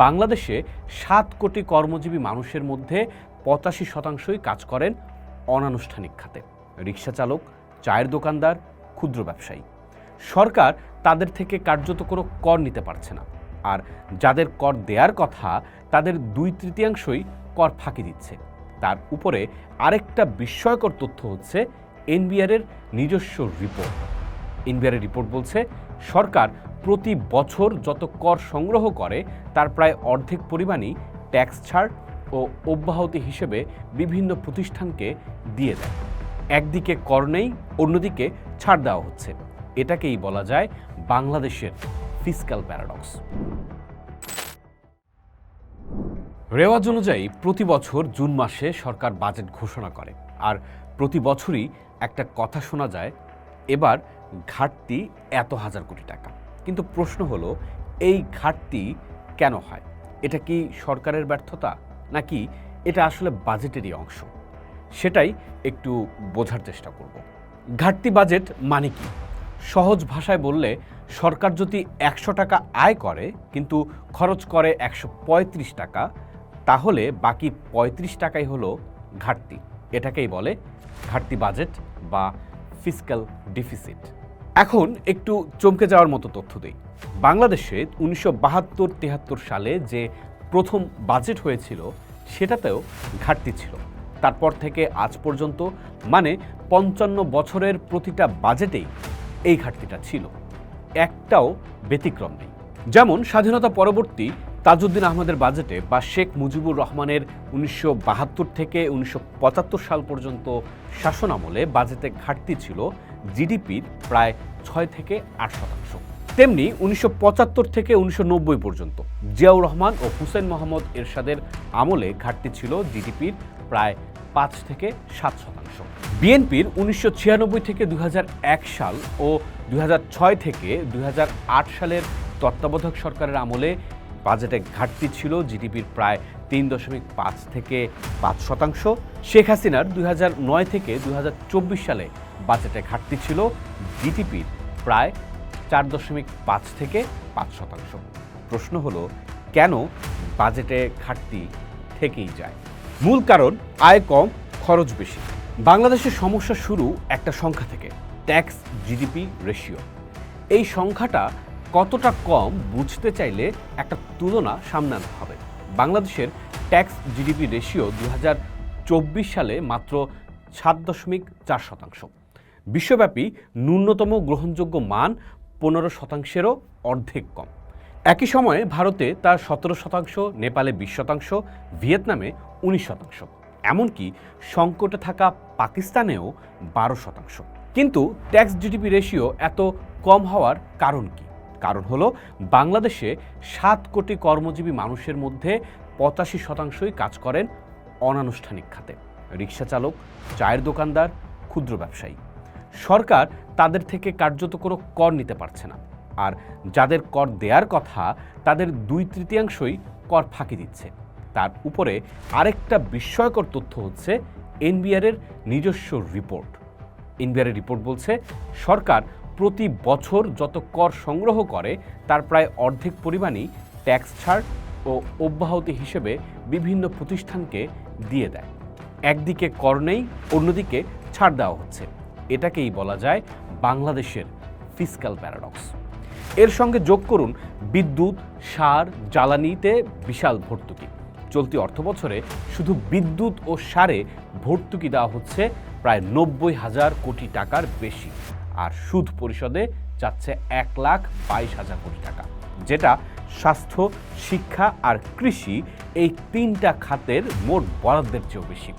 বাংলাদেশে ৭ কোটি কর্মজীবী মানুষের মধ্যে ৮৫% কাজ করেন অনানুষ্ঠানিক খাতে। রিকশা চালক, চায়ের দোকানদার, ক্ষুদ্র ব্যবসায়ী। সরকার তাদের থেকে কার্যত কোনো কর নিতে পারছে না, আর যাদের কর দেওয়ার কথা তাদের ২/৩ কর ফাঁকি দিচ্ছে। তার উপরে আরেকটা বিস্ময়কর তথ্য হচ্ছে এনবিআরের নিজস্ব রিপোর্ট। এনবিআরের রিপোর্ট বলছে সরকার প্রতি বছর যত কর সংগ্রহ করে তার প্রায় অর্ধেক পরিমাণই ট্যাক্স ছাড় ও অব্যাহতি হিসেবে বিভিন্ন প্রতিষ্ঠানকে দিয়ে দেয়। একদিকে কর নেই, অন্যদিকে ছাড় দেওয়া হচ্ছে। এটাকেই বলা যায় বাংলাদেশের ফিসক্যাল প্যারাডক্স। রেওয়াজ অনুযায়ী প্রতি বছর জুন মাসে সরকার বাজেট ঘোষণা করে, আর প্রতি বছরই একটা কথা শোনা যায়, এবার ঘাটতি এত হাজার কোটি টাকা। কিন্তু প্রশ্ন হলো, এই ঘাটতি কেন হয়? এটা কি সরকারের ব্যর্থতা, নাকি এটা আসলে বাজেটেরই অংশ? সেটাই একটু বোঝার চেষ্টা করব। ঘাটতি বাজেট মানে কি? সহজ ভাষায় বললে, সরকার যদি ১০০ টাকা আয় করে কিন্তু খরচ করে ১৩৫ টাকা, তাহলে বাকি ৩৫ টাকাই হলো ঘাটতি। এটাকেই বলে ঘাটতি বাজেট বা ফিসক্যাল ডিফিসিট। এখন একটু চমকে যাওয়ার মতো তথ্য দেই। বাংলাদেশে ১৯৭২-৭৩ সালে যে প্রথম বাজেট হয়েছিল সেটাতেও ঘাটতি ছিল। তারপর থেকে আজ পর্যন্ত মানে ৫৫ বছরের প্রতিটা বাজেটেই এই ঘাটতিটা ছিল, একটাও ব্যতিক্রম নেই। যেমন স্বাধীনতা পরবর্তী তাজউদ্দিন আহমদের বাজেটে বা শেখ মুজিবুর রহমানের ১৯৭২ থেকে ১৯৭৫ সাল পর্যন্ত শাসনামলে বাজেটে ঘাটতি ছিল জিডিপির প্রায় ৬ থেকে ৮%। তেমনি ১৯৭৫ থেকে ১৯৯০ পর্যন্ত জিয়াউর রহমান ও হুসেন মোহাম্মদ এরশাদের আমলে ঘাটতি ছিল জিডিপির প্রায় ৫ থেকে ৭%। বিএনপির ১৯৯৬ থেকে ২০০১ সাল ও ২০০৬ থেকে ২০০৮ সালের তত্ত্বাবধায়ক সরকারের আমলে বাজেটে ঘাটতি ছিল জিডিপির প্রায় ৩.৫ থেকে ৫%। শেখ হাসিনার ২০০৯ থেকে ২০২৪ সালে বাজেটে ঘাটতি ছিল জিডিপির প্রায় ৪.৫ থেকে ৫%। প্রশ্ন হলো, কেন বাজেটে ঘাটতি থেকেই যায়? মূল কারণ আয় কম, খরচ বেশি। বাংলাদেশের সমস্যা শুরু একটা সংখ্যা থেকে, ট্যাক্স জিডিপি রেশিও। এই সংখ্যাটা কতটা কম বুঝতে চাইলে একটা তুলনা সামনে আনতে হবে। বাংলাদেশের ট্যাক্স জিডিপি রেশিও ২০২৪ সালে মাত্র ৭.৪%। বিশ্বব্যাপী ন্যূনতম গ্রহণযোগ্য মান ১৫%-এরও অর্ধেক কম। একই সময়ে ভারতে তা ১৭%, নেপালে ২০%, ভিয়েতনামে ১৯%, এমনকি সংকটে থাকা পাকিস্তানেও ১২%। কিন্তু ট্যাক্স জিডিপি রেশিও এত কম হওয়ার কারণ কি? কারণ হলো, বাংলাদেশে ৭ কোটি কর্মজীবী মানুষের মধ্যে ৮৫%ই কাজ করেন অনানুষ্ঠানিক খাতে। রিকশা চালক, চায়ের দোকানদার, ক্ষুদ্র ব্যবসায়ী। সরকার তাদের থেকে কার্যত কোনো কর নিতে পারছে না, আর যাদের কর দেওয়ার কথা তাদের ২/৩ কর ফাঁকি দিচ্ছে। তার উপরে আরেকটা বিস্ময়কর তথ্য হচ্ছে এনবিআরের নিজস্ব রিপোর্ট। এনবিআরের রিপোর্ট বলছে সরকার প্রতি বছর যত কর সংগ্রহ করে তার প্রায় অর্ধেক পরিমাণই ট্যাক্স ছাড় ও অব্যাহতি হিসেবে বিভিন্ন প্রতিষ্ঠানকে দিয়ে দেয়। একদিকে কর নেই, অন্যদিকে ছাড় দেওয়া হচ্ছে। এটাকেই বলা যায় বাংলাদেশের ফিসক্যাল প্যারাডক্স। এর সঙ্গে যোগ করুন বিদ্যুৎ, সার, জ্বালানিতে বিশাল ভর্তুকি। চলতি অর্থবছরে শুধু বিদ্যুৎ ও সারে ভর্তুকি দেওয়া হচ্ছে প্রায় ৯০,০০০ কোটি টাকার বেশি, আর সুদ পরিশোধে যাচ্ছে ১,২২,০০০ কোটি টাকা, যেটা স্বাস্থ্য, শিক্ষা আর কৃষি এই ৩টা খাতের মোট বরাদ্দের চেয়েও বেশি।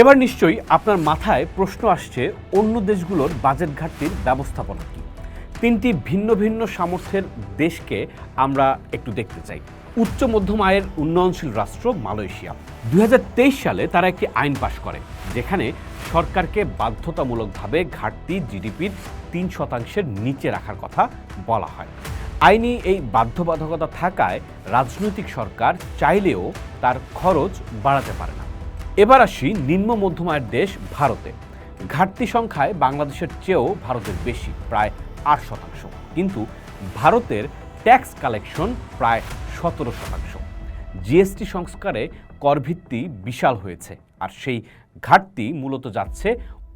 এবার নিশ্চয়ই আপনার মাথায় প্রশ্ন আসছে, অন্য দেশগুলোর বাজেট ঘাটতির ব্যবস্থাপনা কি? ৩টি ভিন্ন ভিন্ন সামর্থ্যের দেশকে আমরা একটু দেখতে চাই। উচ্চ মধ্যম আয়ের উন্নয়নশীল রাষ্ট্র মালয়েশিয়া ২০২৩ সালে তারা একটি আইন পাশ করে, যেখানে সরকারকে বাধ্যতামূলকভাবে ঘাটতি জিডিপির ৩%-এর নিচে রাখার কথা বলা হয়। আইনি এই বাধ্যবাধকতা থাকায় রাজনৈতিক সরকার চাইলেও তার খরচ বাড়াতে পারে না। এবার আসি নিম্ন মধ্যম আয়ের দেশ ভারতে। ঘাটতি সংখ্যায় বাংলাদেশের চেয়েও ভারতের বেশি, প্রায় ৮%। কিন্তু ভারতের ট্যাক্স কালেকশন প্রায় ১৭%। জিএসটি সংস্কারে করভিত্তি বিশাল হয়েছে, আর সেই ঘাটতি মূলত যাচ্ছে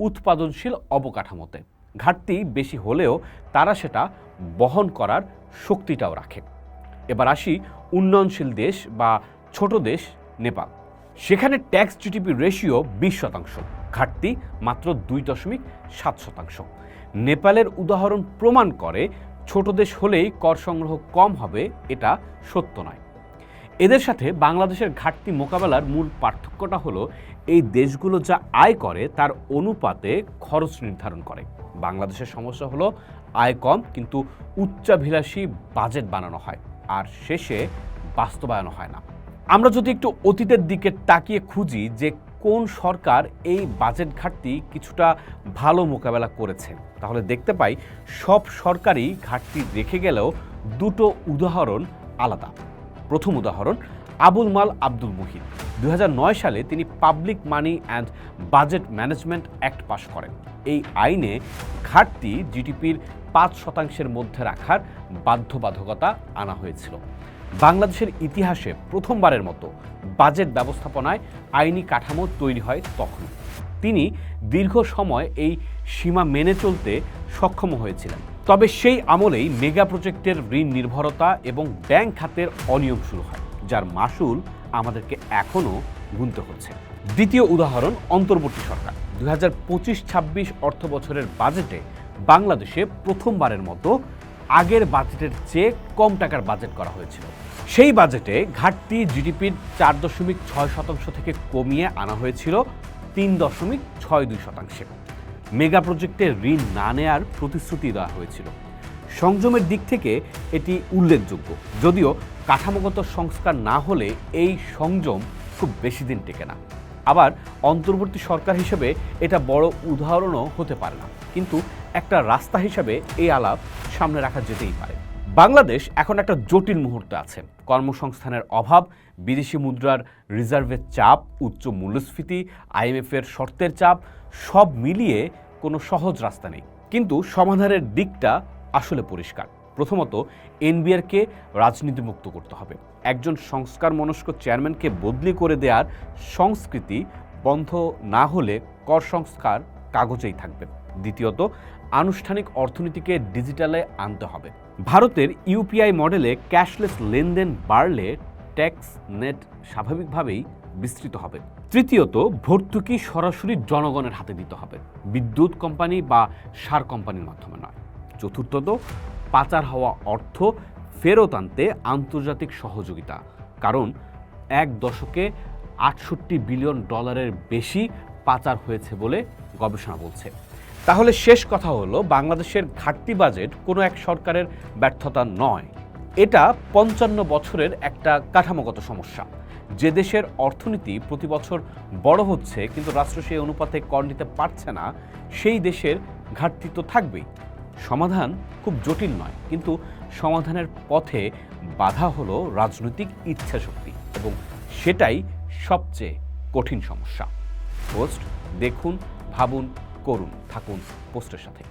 উৎপাদনশীল অবকাঠামোতে। ঘাটতি বেশি হলেও তারা সেটা বহন করার শক্তিটাও রাখে। এবার আসি উন্নয়নশীল দেশ বা ছোট দেশ নেপাল। সেখানে ট্যাক্স জিডিপি রেশিও 20%, ঘাটতি মাত্র 2.7%। নেপালের উদাহরণ প্রমাণ করে ছোট দেশ হলেই কর সংগ্রহ কম হবে এটা সত্য নয়। এদের সাথে বাংলাদেশের ঘাটতি মোকাবেলার মূল পার্থক্যটা হলো এই দেশগুলো যা আয় করে তার অনুপাতে খরচ নির্ধারণ করে। বাংলাদেশের সমস্যা হলো আয় কম কিন্তু উচ্চাভিলাষী বাজেট বানানো হয় আর শেষে বাস্তবায়ন হয় না। আমরা যদি একটু অতীতের দিকে তাকিয়ে খুঁজি যে কোন সরকার এই বাজেট ঘাটতি কিছুটা ভালো মোকাবেলা করেছে, তাহলে দেখতে পাই সব সরকারই ঘাটতি রেখে গেলেও দুটো উদাহরণ আলাদা। প্রথম উদাহরণ আবুল মাল আব্দুল মুহিত। 2009 সালে তিনি public money and budget management act পাশ করেন। এই আইনে ঘাটতি জিডিপির 5% মধ্যে রাখার বাধ্যবাধকতা আনা হয়েছিল। বাংলাদেশের ইতিহাসে প্রথমবারের মতো বাজেট ব্যবস্থাপনায় আইনি কাঠামো তৈরি হয় তখন। তিনি দীর্ঘ সময় এই সীমা মেনে চলতে সক্ষম হয়েছিলেন। তবে সেই আমলেই মেগা প্রজেক্টের ঋণ নির্ভরতা এবং ব্যাংক খাতের অনিয়ম শুরু হয়, যার মাসুল আমাদেরকে এখনও গুনতে হচ্ছে। দ্বিতীয় উদাহরণ অন্তর্বর্তী সরকার। 2025-26 অর্থ বছরের বাজেটে বাংলাদেশে প্রথমবারের মতো আগের বাজেটের চেয়ে কম টাকার বাজেট করা হয়েছিল। সেই বাজেটে ঘাটতি জিডিপির 4.6% থেকে কমিয়ে আনা হয়েছিল 3.62%। মেগা প্রজেক্টে ঋণ না নেয়ার প্রতিশ্রুতি দেওয়া হয়েছিল। সংযমের দিক থেকে এটি উল্লেখযোগ্য, যদিও কাঠামোগত সংস্কার না হলে এই সংযম খুব বেশি দিন টেকে না। আবার অন্তর্বর্তী সরকার হিসেবে এটা বড় উদাহরণও হতে পারে না, কিন্তু একটা রাস্তা হিসেবে এই আলাপ সামনে রাখা যেতেই পারে। বাংলাদেশ এখন একটা জটিল মুহূর্তে আছে। কর্মসংস্থানের অভাব, বিদেশি মুদ্রার রিজার্ভের চাপ, উচ্চ মূল্যস্ফীতি, আইএমএফের শর্তের চাপ, সব মিলিয়ে কোনো সহজ রাস্তা নেই। কিন্তু সমাধানের দিকটা আসলে পরিষ্কার। প্রথমত, এনবিআরকে রাজনীতিমুক্ত করতে হবে। একজন সংস্কার মনস্ক চেয়ারম্যানকে বদলি করে দেওয়ার সংস্কৃতি বন্ধ না হলে কর সংস্কার কাগজেই থাকবে। দ্বিতীয়ত, আনুষ্ঠানিক অর্থনীতিকে ডিজিটালে আনতে হবে। ভারতের ইউপিআই মডেলে ক্যাশলেস লেনদেন বাড়লে ট্যাক্স নেট স্বাভাবিকভাবেই বিস্তৃত হবে। তৃতীয়ত, ভর্তুকি সরাসরি জনগণের হাতে দিতে হবে, বিদ্যুৎ কোম্পানি বা সার কোম্পানির মাধ্যমে নয়। চতুর্থত, পাচার হওয়া অর্থ ফেরত আনতে আন্তর্জাতিক সহযোগিতা, কারণ এক দশকে $68 বিলিয়ন বেশি পাচার হয়েছে বলে গবেষণা বলছে। তাহলে শেষ কথা হলো, বাংলাদেশের ঘাটতি বাজেট কোনো এক সরকারের ব্যর্থতা নয়, এটা 55 বছরের একটা কাঠামোগত সমস্যা। যে দেশের অর্থনীতি প্রতি বছর বড় হচ্ছে কিন্তু রাষ্ট্র সেই অনুপাতে কর নিতে পারছে না, সেই দেশের ঘাটতি তো থাকবেই। সমাধান খুব জটিল নয়, কিন্তু সমাধানের পথে বাধা হলো রাজনৈতিক ইচ্ছাশক্তি, এবং সেটাই সবচেয়ে কঠিন সমস্যা। পোস্ট দেখুন, ভাবুন, করুন, থাকুন পোস্টের সাথে।